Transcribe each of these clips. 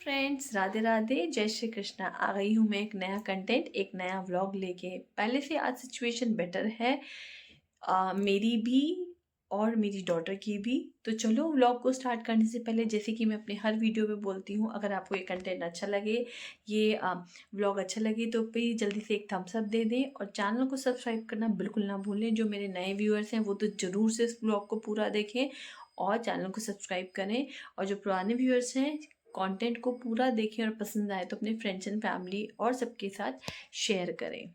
Friends, Radhe Radhe, जय श्री कृष्णा। आ गई हूँ मैं एक नया कंटेंट, एक नया व्लॉग लेके। पहले से आज सिचुएशन बेटर है, मेरी भी और मेरी डॉटर की भी। तो चलो व्लॉग को स्टार्ट करने से पहले, जैसे कि मैं अपने हर वीडियो में बोलती हूँ, अगर आपको ये कंटेंट अच्छा लगे, ये व्लॉग अच्छा लगे, तो प्लीज़ जल्दी से एक थम्स अप दे दें और चैनल को सब्सक्राइब करना बिल्कुल ना भूलें। जो मेरे नए व्यूअर्स हैं वो तो ज़रूर से इस व्लॉग को पूरा देखें और चैनल को सब्सक्राइब करें, और जो पुराने व्यूअर्स हैं कंटेंट को पूरा देखें और पसंद आए तो अपने फ्रेंड्स एंड फैमिली और सबके साथ शेयर करें।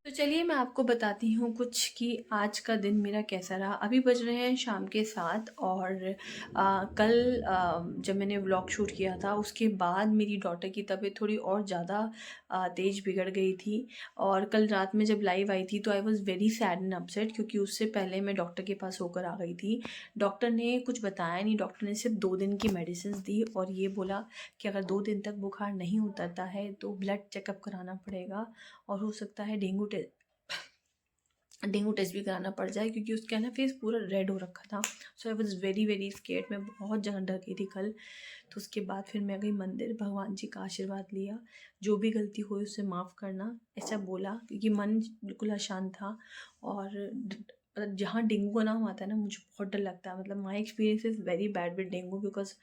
तो चलिए मैं आपको बताती हूँ कुछ कि आज का दिन मेरा कैसा रहा। अभी बज रहे हैं शाम के 7 और कल जब मैंने व्लॉग शूट किया था उसके बाद मेरी डॉटर की तबीयत थोड़ी और ज़्यादा तेज़ बिगड़ गई थी। और कल रात में जब लाइव आई थी तो आई was very sad and upset, क्योंकि उससे पहले मैं डॉक्टर के पास होकर आ गई थी। डॉक्टर ने कुछ बताया नहीं, डॉक्टर ने सिर्फ 2 दिन की मेडिसिन दी और ये बोला कि अगर 2 दिन तक बुखार नहीं उतरता है तो ब्लड चेकअप कराना पड़ेगा और हो सकता है डेंगू टेस्ट भी कराना पड़ जाए, क्योंकि उसका ना फेस पूरा रेड हो रखा था। So I was very very scared, मैं बहुत ज़्यादा डर गई थी कल। तो उसके बाद फिर मैं गई मंदिर, भगवान जी का आशीर्वाद लिया, जो भी गलती हुई उससे माफ़ करना ऐसा बोला, क्योंकि मन बिल्कुल अशांत था। और मतलब जहाँ डेंगू का नाम आता है ना, मुझे बहुत डर लगता है। मतलब my experience is very bad with dengue, because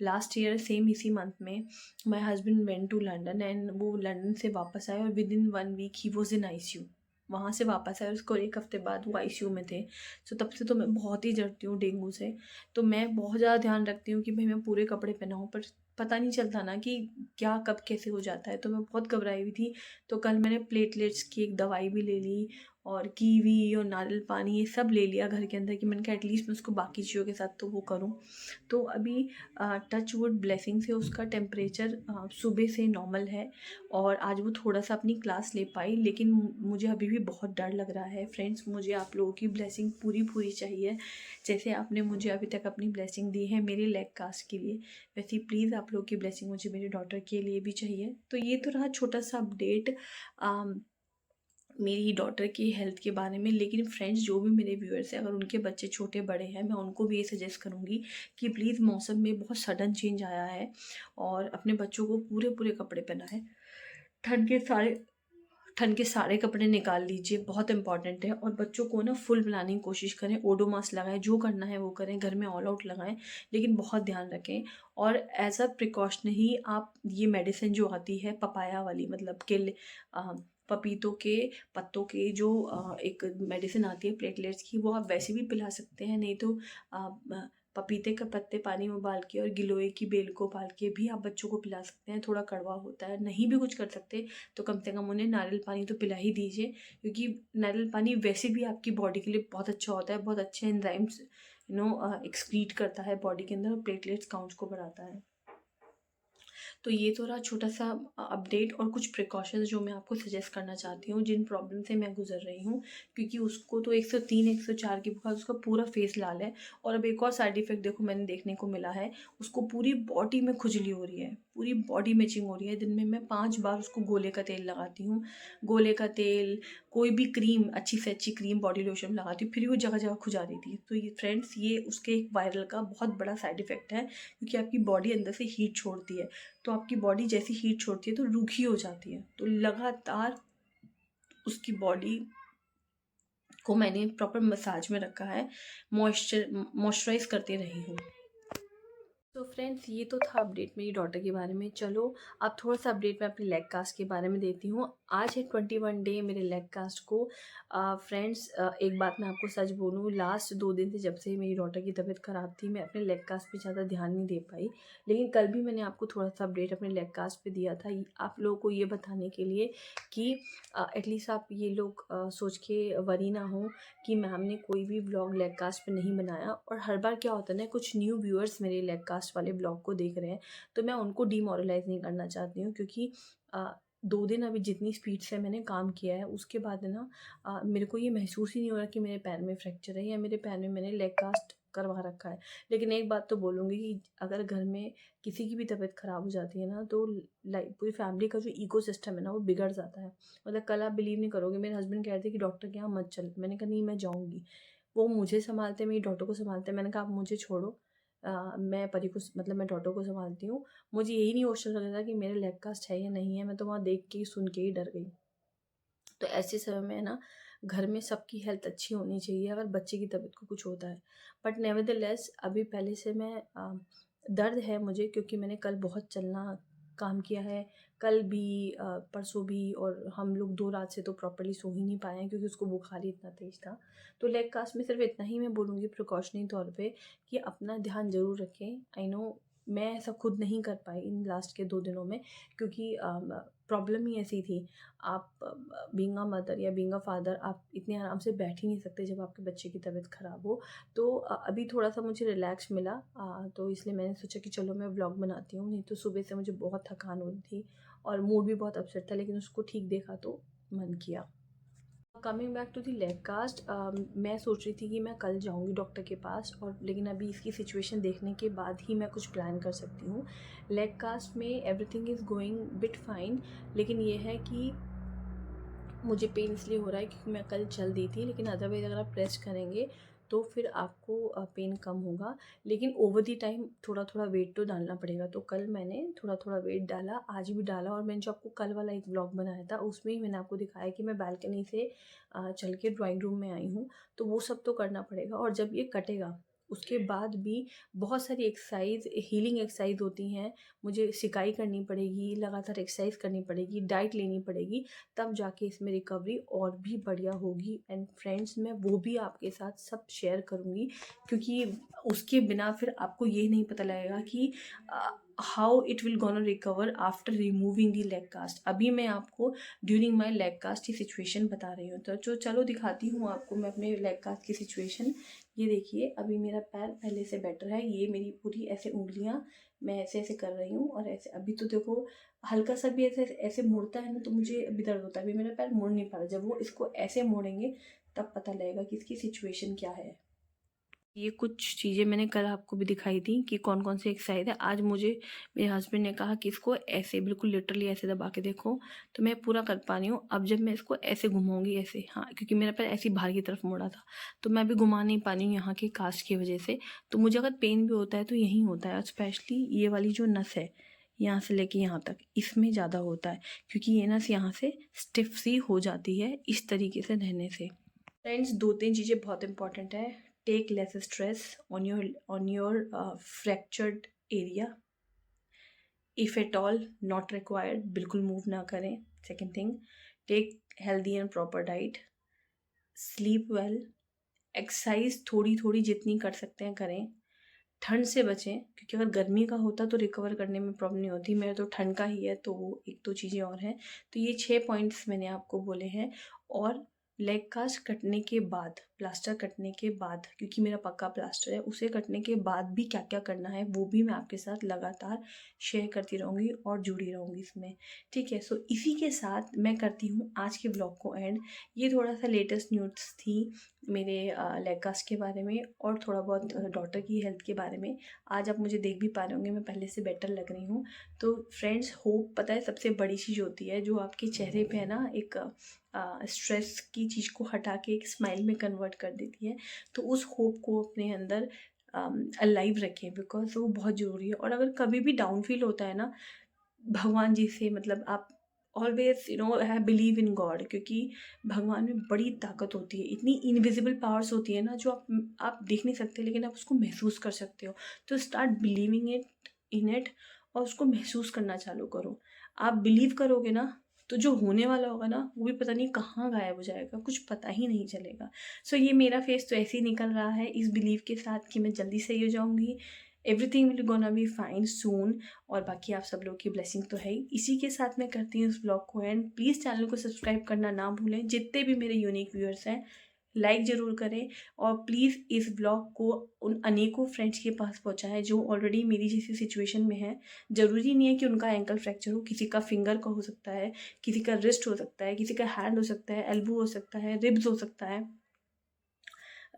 last year same इसी मंथ में my husband went to London and वो लंदन से वापस आए और विद इन 1 वीक ही वॉज इन ICU। वहाँ से वापस आए, उसको 1 हफ्ते बाद वो ICU में थे। सो तब से तो मैं बहुत ही डरती हूँ डेंगू से। तो मैं बहुत ज़्यादा ध्यान रखती हूँ कि भाई मैं पूरे कपड़े पहनाऊँ, पर पता नहीं चलता ना कि क्या कब कैसे हो जाता है। तो मैं बहुत घबराई हुई थी। तो कल मैंने प्लेटलेट्स की एक दवाई भी ले ली और कीवी और नारियल पानी ये सब ले लिया घर के अंदर, कि मैंने कहा एटलीस्ट मैं उसको बाकी चीज़ों के साथ तो वो करूँ। तो अभी टच वुड ब्लेसिंग से उसका टेम्परेचर सुबह से नॉर्मल है और आज वो थोड़ा सा अपनी क्लास ले पाई। लेकिन मुझे अभी भी बहुत डर लग रहा है। फ्रेंड्स, मुझे आप लोगों की ब्लेसिंग पूरी पूरी चाहिए। जैसे आपने मुझे अभी तक अपनी ब्लेसिंग दी है मेरे लेग कास्ट के लिए, वैसे ही प्लीज़ आप लोगों की ब्लेसिंग मुझे मेरी डॉटर के लिए भी चाहिए। तो ये तो रहा छोटा सा अपडेट मेरी डॉटर की हेल्थ के बारे में। लेकिन फ्रेंड्स, जो भी मेरे व्यूअर्स हैं, अगर उनके बच्चे छोटे बड़े हैं, मैं उनको भी ये सजेस्ट करूँगी कि प्लीज़, मौसम में बहुत सडन चेंज आया है और अपने बच्चों को पूरे पूरे कपड़े पहनाएं। ठंड के सारे ठंड के सारे कपड़े निकाल लीजिए, बहुत इंपॉर्टेंट है। और बच्चों को ना फुल बनाने की कोशिश करें, ओडोमास लगाएं, जो करना है वो करें, घर में ऑल आउट लगाएं, लेकिन बहुत ध्यान रखें। और एज अ प्रिकॉशनरी आप ये मेडिसिन जो आती है पपाया वाली, मतलब के पपीतों के पत्तों के जो एक मेडिसिन आती है प्लेटलेट्स की, वो आप वैसे भी पिला सकते हैं। नहीं तो पपीते का पत्ते पानी में उबाल के और गिलोय की बेल को उबाल के भी आप बच्चों को पिला सकते हैं। थोड़ा कड़वा होता है, नहीं भी कुछ कर सकते तो कम से कम उन्हें नारियल पानी तो पिला ही दीजिए, क्योंकि नारियल पानी वैसे भी आपकी बॉडी के लिए बहुत अच्छा होता है, बहुत अच्छे एंजाइम्स एक्सक्रीट करता है बॉडी के अंदर और प्लेटलेट्स काउंट्स को बढ़ाता है। तो ये तो रहा छोटा सा अपडेट और कुछ प्रिकॉशंस जो मैं आपको सजेस्ट करना चाहती हूँ, जिन प्रॉब्लम से मैं गुजर रही हूँ। क्योंकि उसको तो 103 104 की बुखार, उसका पूरा फेस लाल है। और अब एक और साइड इफेक्ट देखो मैंने देखने को मिला है, उसको पूरी बॉडी में खुजली हो रही है, पूरी बॉडी में चिंग हो रही है। दिन में मैं 5 बार उसको गोले का तेल लगाती हूँ, गोले का तेल, कोई भी क्रीम, अच्छी से अच्छी क्रीम, बॉडी लोशन लगाती हूँ, फिर वो जगह जगह खुजा रही थी। तो ये फ्रेंड्स, ये उसके एक वायरल का बहुत बड़ा साइड इफेक्ट है, क्योंकि आपकी बॉडी अंदर से हीट छोड़ती है। तो आपकी बॉडी जैसी हीट छोड़ती है तो रूखी हो जाती है। तो लगातार उसकी बॉडी को मैंने प्रॉपर मसाज में रखा है, मॉइस्चराइज करते रही हूँ। तो फ्रेंड्स, ये तो था अपडेट मेरी डॉटर के बारे में। चलो अब थोड़ा सा अपडेट मैं अपने लेग कास्ट के बारे में देती हूँ। आज है 21 डे मेरे लेग कास्ट को। फ्रेंड्स, एक बात मैं आपको सच बोलूँ, लास्ट 2 दिन से जब से मेरी डॉटर की तबीयत ख़राब थी, मैं अपने लेग कास्ट पे ज़्यादा ध्यान नहीं दे पाई। लेकिन कल भी मैंने आपको थोड़ा सा अपडेट अपने लेग कास्ट पे दिया था, आप लोगों को ये बताने के लिए कि एटलीस्ट आप ये लोग सोच के वरी ना हो कि मैम ने कोई भी व्लॉग लेग कास्ट पे नहीं बनाया। और हर बार क्या होता है ना, कुछ न्यू व्यूअर्स मेरे लेग कास्ट वाले ब्लॉग को देख रहे हैं, तो मैं उनको डीमोरलाइज नहीं करना चाहती हूँ। क्योंकि 2 दिन अभी जितनी स्पीड से मैंने काम किया है उसके बाद है ना, मेरे को ये महसूस ही नहीं हो रहा कि मेरे पैर में फ्रैक्चर है या मेरे पैर में मैंने लेग कास्ट करवा रखा है। लेकिन एक बात तो बोलूँगी कि अगर घर में किसी की भी तबीयत ख़राब हो जाती है ना, तो लाइक पूरी फैमिली का जो इकोसिस्टम है ना, वो बिगड़ जाता है। मतलब कल आप बिलीव नहीं करोगे, मेरे हस्बैंड कह रहे थे कि डॉक्टर के यहाँ मत चल। मैंने कहा नहीं, मैं जाऊँगी। वो मुझे संभालते, मेरी डॉटर को संभालते। मैंने कहा आप मुझे छोड़ो, मैं परी को मतलब मैं डॉटर को संभालती हूँ। मुझे यही नहीं क्वेश्चन लग रहा था कि मेरे लेग कास्ट है या नहीं है, मैं तो वहाँ देख के ही सुन के ही डर गई। तो ऐसे समय में ना घर में सबकी हेल्थ अच्छी होनी चाहिए अगर बच्चे की तबीयत को कुछ होता है। बट नेवरदलेस अभी पहले से मैं दर्द है मुझे, क्योंकि मैंने कल बहुत चलना काम किया है। कल भी परसों भी, और हम लोग 2 रात से तो प्रॉपर्ली सो ही नहीं पाए हैं क्योंकि उसको बुखार ही इतना तेज़ था। तो लेग कास्ट में सिर्फ इतना ही मैं बोलूँगी प्रिकॉशनरी तौर पे कि अपना ध्यान ज़रूर रखें। आई नो मैं ऐसा खुद नहीं कर पाई इन लास्ट के 2 दिनों में, क्योंकि प्रॉब्लम ही ऐसी थी। आप बीइंग अ मदर या बीइंग अ फादर आप इतने आराम से बैठ ही नहीं सकते जब आपके बच्चे की तबीयत ख़राब हो। तो अभी थोड़ा-सा मुझे रिलैक्स मिला, तो इसलिए मैंने सोचा कि चलो मैं व्लॉग बनाती हूँ, नहीं तो सुबह से मुझे बहुत थकान हो रही थी और मूड भी बहुत अपसेट था, लेकिन उसको ठीक देखा तो मन किया। Coming back to the leg cast, मैं सोच रही थी कि मैं कल जाऊंगी डॉक्टर के पास, और लेकिन अभी इसकी सिचुएशन देखने के बाद ही मैं कुछ प्लान कर सकती हूँ। लेग कास्ट में everything is going bit fine, लेकिन ये है कि मुझे पेन इसलिए हो रहा है क्योंकि मैं कल चल दी थी, लेकिन अदरवाइज़ अगर आप रेस्ट करेंगे तो फिर आपको पेन कम होगा। लेकिन ओवर द टाइम थोड़ा-थोड़ा वेट तो डालना पड़ेगा। तो कल मैंने थोड़ा-थोड़ा वेट डाला, आज भी डाला, और मैंने जो आपको कल वाला एक व्लॉग बनाया था उसमें ही मैंने आपको दिखाया कि मैं बालकनी से चल के ड्राइंग रूम में आई हूँ। तो वो सब तो करना पड़ेगा, और जब ये कटेगा उसके बाद भी बहुत सारी एक्सरसाइज, हीलिंग एक्सरसाइज होती हैं। मुझे सिकाई करनी पड़ेगी, लगातार एक्सरसाइज करनी पड़ेगी, डाइट लेनी पड़ेगी, तब जाके इसमें रिकवरी और भी बढ़िया होगी। एंड फ्रेंड्स मैं वो भी आपके साथ सब शेयर करूँगी, क्योंकि उसके बिना फिर आपको ये नहीं पता लगेगा कि how it will gonna recover after removing the leg cast. अभी मैं आपको ड्यूरिंग माई लेग कास्ट की सिचुएशन बता रही हूँ। तो जो चलो दिखाती हूँ आपको मैं अपने लेग कास्ट की सिचुएशन। ये देखिए अभी मेरा पैर पहले से बेटर है। ये मेरी पूरी ऐसे उंगलियाँ मैं ऐसे ऐसे कर रही हूँ, और ऐसे अभी तो देखो हल्का सा भी ऐसे ऐसे मुड़ता है ना तो मुझे अभी दर्द होता है। अभी मेरा पैर मुड़ नहीं पा रहा। जब वो इसको ऐसे मोड़ेंगे तब पता लगेगा कि इसकी सिचुएशन क्या है। ये कुछ चीज़ें मैंने कल आपको भी दिखाई थी कि कौन कौन सी एक्सरसाइज है। आज मुझे मेरे हस्बैंड ने कहा कि इसको ऐसे बिल्कुल लिटरली ऐसे दबा के देखो, तो मैं पूरा कर पा रही हूँ। अब जब मैं इसको ऐसे घुमाऊंगी ऐसे, हाँ, क्योंकि मेरा पैर ऐसे ही बाहर की तरफ मुड़ा था, तो मैं अभी घुमा नहीं पा रही हूँ यहाँ के कास्ट की वजह से। तो मुझे अगर पेन भी होता है तो यहीं होता है, स्पेशली ये वाली जो नस है यहाँ से लेके यहाँ तक, इसमें ज़्यादा होता है, क्योंकि ये नस यहाँ से स्टिफ सी हो जाती है इस तरीके से रहने से। फ्रेंड्स 2-3 चीज़ें बहुत इंपॉर्टेंट है। Take less stress on your fractured area. If at all not required बिल्कुल मूव ना करें। Second thing, take healthy and proper diet, sleep well, exercise थोड़ी थोड़ी जितनी कर सकते हैं करें, ठंड से बचें, क्योंकि अगर गर्मी का होता तो रिकवर करने में प्रॉब्लम नहीं होती। मेरा तो ठंड का ही है, तो वो 1-2 चीज़ें और हैं। तो ये 6 पॉइंट्स मैंने आपको बोले हैं। और लेग कास्ट कटने के बाद, प्लास्टर कटने के बाद, क्योंकि मेरा पक्का प्लास्टर है, उसे कटने के बाद भी क्या क्या करना है वो भी मैं आपके साथ लगातार शेयर करती रहूँगी और जुड़ी रहूँगी इसमें। ठीक है, सो इसी के साथ मैं करती हूँ आज के ब्लॉग को एंड। ये थोड़ा सा लेटेस्ट न्यूज़ थी मेरे लेग कास्ट के बारे में, और थोड़ा बहुत डॉटर की हेल्थ के बारे में। आज आप मुझे देख भी पा रहे होंगे मैं पहले से बेटर लग रही हूँ। तो फ्रेंड्स होप, पता है सबसे बड़ी चीज़ होती है जो आपके चेहरे पे है ना, एक स्ट्रेस की चीज़ को हटा के एक स्माइल में कन्वर्ट कर देती है। तो उस होप को अपने अंदर अलाइव रखें, बिकॉज वो बहुत ज़रूरी है। और अगर कभी भी डाउन फील होता है ना, भगवान जी से मतलब आप ऑलवेज है बिलीव इन गॉड, क्योंकि भगवान में बड़ी ताकत होती है। इतनी इनविजिबल पावर्स होती है ना जो आप देख नहीं सकते, लेकिन आप उसको महसूस कर सकते हो। तो start believing it in it, और उसको महसूस करना चालू करो। आप बिलीव करोगे ना तो जो होने वाला होगा ना वो भी पता नहीं कहाँ गायब हो जाएगा, कुछ पता ही नहीं चलेगा। सो ये मेरा फेस तो ऐसे ही निकल रहा है इस बिलीव के साथ कि मैं जल्दी सही हो जाऊँगी, everything will gonna be fine soon. और बाकी आप सब लोग की ब्लेसिंग तो है ही। इसी के साथ मैं करती हूँ इस ब्लॉग को एंड। प्लीज़ चैनल को सब्सक्राइब करना ना भूलें। जितने भी मेरे यूनिक व्यूअर्स हैं लाइक ज़रूर करें, और प्लीज़ इस ब्लॉग को उन अनेकों फ्रेंड्स के पास पहुँचाएं जो ऑलरेडी मेरी जैसी सिचुएशन में है। ज़रूरी नहीं है कि उनका एंकल फ्रैक्चर हो, किसी का फिंगर का हो सकता है, किसी का रिस्ट हो सकता है, किसी का हैंड हो सकता है, एल्बो हो सकता है, रिब्स हो सकता है,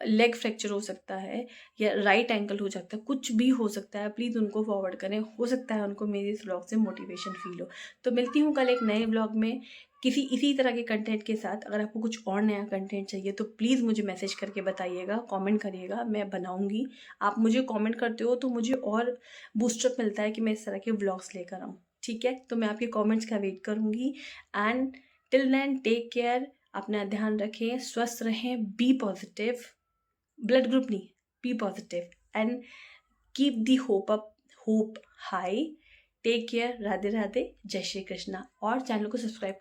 लेग फ्रैक्चर हो सकता है या राइट एंकल हो सकता है, कुछ भी हो सकता है, प्लीज़ उनको फॉरवर्ड करें, हो सकता है उनको मेरे इस व्लॉग से मोटिवेशन फील हो। तो मिलती हूँ कल एक नए व्लॉग में किसी इसी तरह के कंटेंट के साथ। अगर आपको कुछ और नया कंटेंट चाहिए तो प्लीज़ मुझे मैसेज करके बताइएगा, कमेंट करिएगा, मैं बनाऊँगी। आप मुझे कमेंट करते हो तो मुझे और बूस्टअप मिलता है कि मैं इस तरह के व्लॉग्स लेकर आऊँ, ठीक है? तो मैं आपके कमेंट्स का वेट करूँगी and till then take care, अपना ध्यान रखें, स्वस्थ रहें, बी पॉजिटिव, ब्लड ग्रुप नहीं, be positive and keep the hope high. Take care, Radhe Radhe, जय श्री कृष्णा। और चैनल को सब्सक्राइब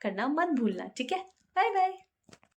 करना मत भूलना, ठीक है? Bye bye.